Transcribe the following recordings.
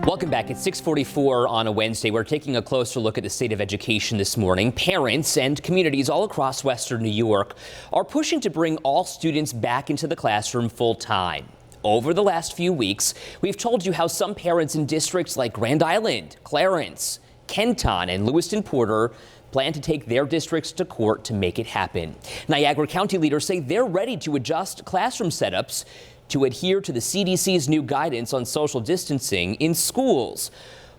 Welcome back. It's 6:44 on a Wednesday. We're taking a closer look at the state of education this morning. Parents and communities all across Western New York are pushing to bring all students back into the classroom full time. Over the last few weeks, we've told you how some parents in districts like Grand Island, Clarence, Kenton, and Lewiston Porter plan to take their districts to court to make it happen. Niagara County leaders say they're ready to adjust classroom setups to adhere to the CDC's new guidance on social distancing in schools.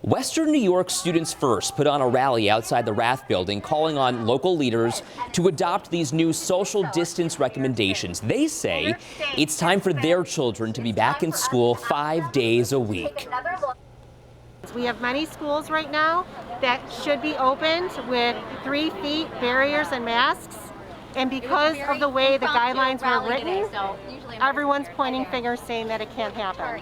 Western New York Students First put on a rally outside the Rath Building calling on local leaders to adopt these new social distance recommendations. They say it's time for their children to be back in school 5 days a week. We have many schools right now that should be opened with 3 feet barriers and masks. And because of the way the guidelines were written, everyone's pointing fingers saying that it can't happen.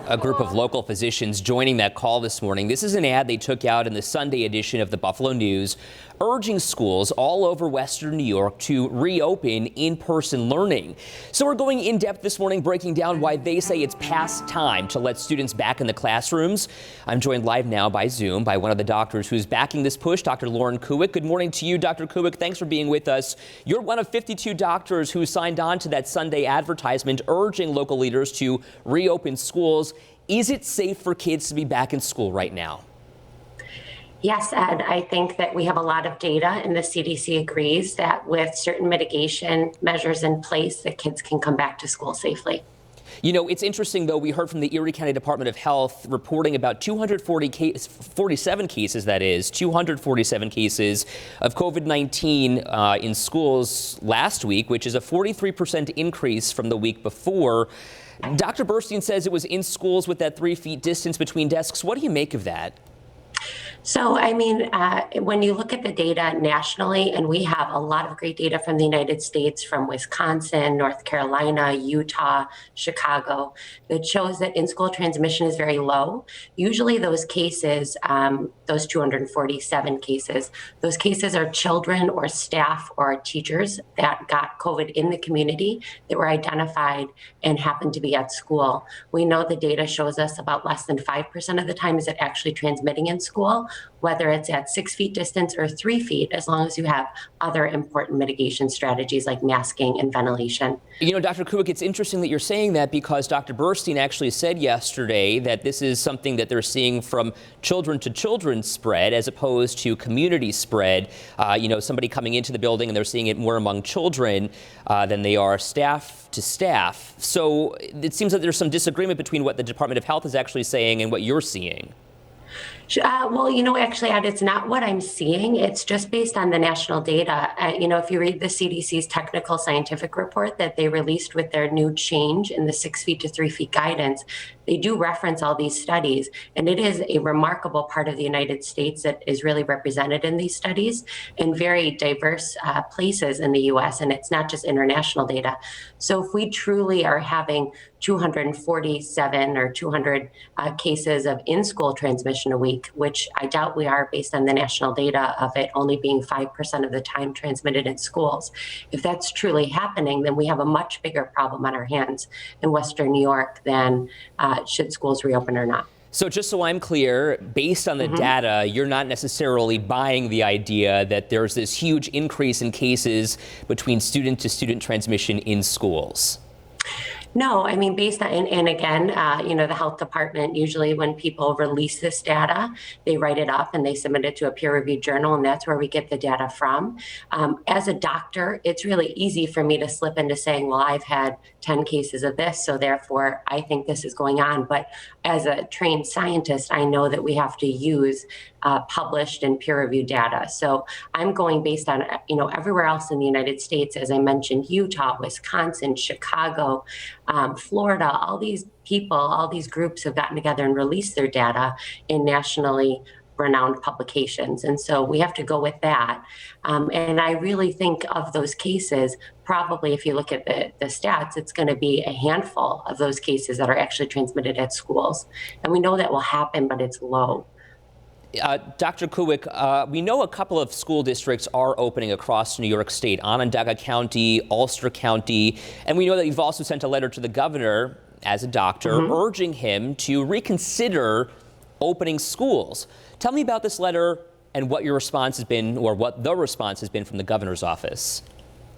A group of local physicians joining that call this morning. This is an ad they took out in the Sunday edition of the Buffalo News, urging schools all over Western New York to reopen in-person learning. So we're going in depth this morning, breaking down why they say it's past time to let students back in the classrooms. I'm joined live now by Zoom by one of the doctors who's backing this push, Dr. Lauren Kuick. Good morning to you, Dr. Kuick. Thanks for being with us. You're one of 52 doctors who signed on to that Sunday advertisement urging local leaders to reopen schools. Is it safe for kids to be back in school right now? Yes, Ed, I think that we have a lot of data, and the CDC agrees that with certain mitigation measures in place, that kids can come back to school safely. You know, it's interesting, though, we heard from the Erie County Department of Health reporting about 247 cases of COVID-19 in schools last week, which is a 43% increase from the week before. Dr. Burstein says it was in schools with that 3 feet distance between desks. What do you make of that? So, I mean, when you look at the data nationally, and we have a lot of great data from the United States, from Wisconsin, North Carolina, Utah, Chicago, that shows that in-school transmission is very low. Usually those cases, those 247 cases, those cases are children or staff or teachers that got COVID in the community that were identified and happened to be at school. We know the data shows us about less than 5% of the time is it actually transmitting in school, whether it's at 6 feet distance or 3 feet, as long as you have other important mitigation strategies like masking and ventilation. You know, Dr. Kuick, it's interesting that you're saying that because Dr. Burstein actually said yesterday that this is something that they're seeing from children to children spread as opposed to community spread. You know, somebody coming into the building and they're seeing it more among children than they are staff to staff. So it seems that there's some disagreement between what the Department of Health is actually saying and what you're seeing. Well, you know, actually, Ed, it's not what I'm seeing. It's just based on the national data. You know, if you read the CDC's technical scientific report that they released with their new change in the 6 feet to 3 feet guidance, they do reference all these studies. And it is a remarkable part of the United States that is really represented in these studies in very diverse places in the US. And it's not just international data. So if we truly are having 247 or 200 cases of in-school transmission a week, which I doubt we are based on the national data of it only being 5% of the time transmitted in schools. If that's truly happening, then we have a much bigger problem on our hands in Western New York than should schools reopen or not. So just so I'm clear, based on the data, you're not necessarily buying the idea that there's this huge increase in cases between student to student transmission in schools. No, I mean, based on, and again, you know, the health department, usually when people release this data, they write it up and they submit it to a peer-reviewed journal, and that's where we get the data from. As a doctor, it's really easy for me to slip into saying, well, I've had 10 cases of this, so therefore I think this is going on. But as a trained scientist, I know that we have to use published and peer-reviewed data. So I'm going based on, you know, everywhere else in the United States, as I mentioned, Utah, Wisconsin, Chicago, Florida, all these people, all these groups have gotten together and released their data in nationally renowned publications. And so we have to go with that. And I really think of those cases, probably if you look at the stats, it's going to be a handful of those cases that are actually transmitted at schools. And we know that will happen, but it's low. Dr. Kuick, we know a couple of school districts are opening across New York State, Onondaga County, Ulster County, and we know that you've also sent a letter to the governor as a doctor, urging him to reconsider opening schools. Tell me about this letter and what your response has been, or what the response has been from the governor's office.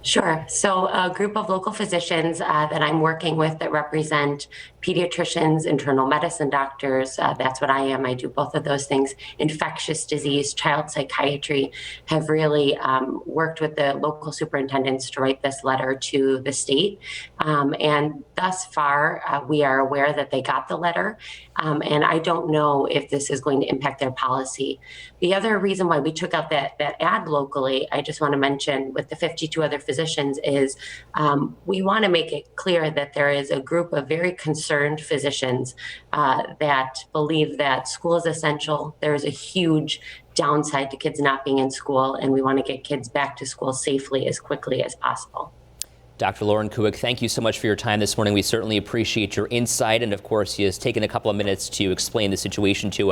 Sure. So a group of local physicians that I'm working with that represent pediatricians, internal medicine doctors, that's what I am. I do both of those things. Infectious disease, child psychiatry, have really worked with the local superintendents to write this letter to the state. And thus far, we are aware that they got the letter. And I don't know if this is going to impact their policy. The other reason why we took out that ad locally, I just want to mention with the 52 other physicians, is we want to make it clear that there is a group of very concerned physicians that believe that school is essential. There is a huge downside to kids not being in school, and we want to get kids back to school safely as quickly as possible. Dr. Lauren Kuig, thank you so much for your time this morning. We certainly appreciate your insight, and of course, he has taken a couple of minutes to explain the situation to us.